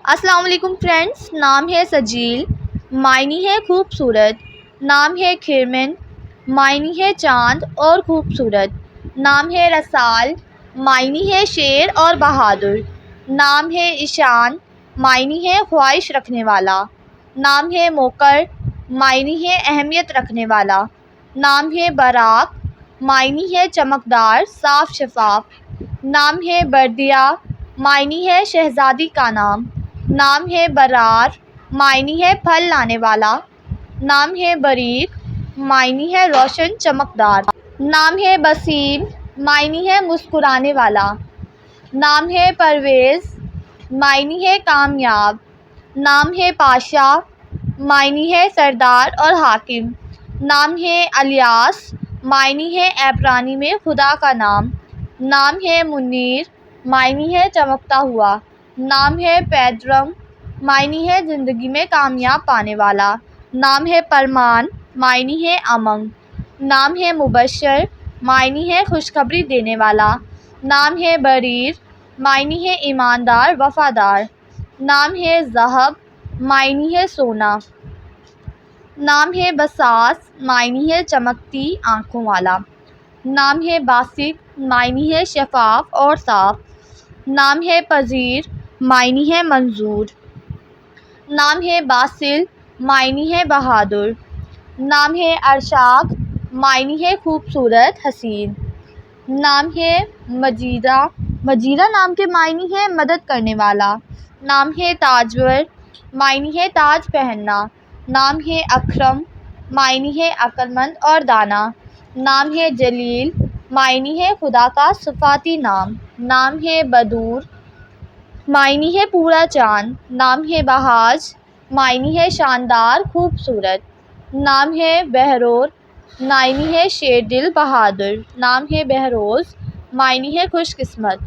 السلام علیکم فرینڈس، نام ہے سجیل، معنی ہے خوبصورت، نام ہے کھرمن، معنی ہے چاند اور خوبصورت، نام ہے رسال، معنی ہے شیر اور بہادر، نام ہے ایشان، معنی ہے خواہش رکھنے والا، نام ہے موقر، معنی ہے اہمیت رکھنے والا، نام ہے براق، معنی ہے چمکدار صاف شفاف، نام ہے بردیا، معنی ہے شہزادی کا نام، نام ہے برار، معنی ہے پھل لانے والا، نام ہے بریق، معنی ہے روشن چمکدار، نام ہے بسیم، معنی ہے مسکرانے والا، نام ہے پرویز، معنی ہے کامیاب، نام ہے پاشا، معنی ہے سردار اور حاکم، نام ہے الیاس، معنی ہے عبرانی میں خدا کا نام، نام ہے منیر، معنی ہے چمکتا ہوا، نام ہے پیدرم، معنی ہے زندگی میں کامیاب پانے والا، نام ہے پرمان، معنی ہے امنگ، نام ہے مبشر، معنی ہے خوشخبری دینے والا، نام ہے بریر، معنی ہے ایماندار وفادار، نام ہے ذہب، معنی ہے سونا، نام ہے بساس، معنی ہے چمکتی آنکھوں والا، نام ہے باسط، معنی ہے شفاف اور صاف، نام ہے پذیر، معنی ہے منظور، نام ہے باسل، معنی ہے بہادر، نام ہے ارشاد، معنی ہے خوبصورت حسین، نام ہے مجیدہ، مجیدہ نام کے معنی ہے مدد کرنے والا، نام ہے تاجور، معنی ہے تاج پہننا، نام ہے اکرم، معنی ہے عقلمند اور دانا، نام ہے جلیل، معنی ہے خدا کا صفاتی نام، نام ہے بدور، معنی ہے پورا چاند، نام ہے بہاج، معنی ہے شاندار خوبصورت، نام ہے بہرور، معنی ہے شیر دل بہادر، نام ہے بہروز، معنی ہے خوش قسمت۔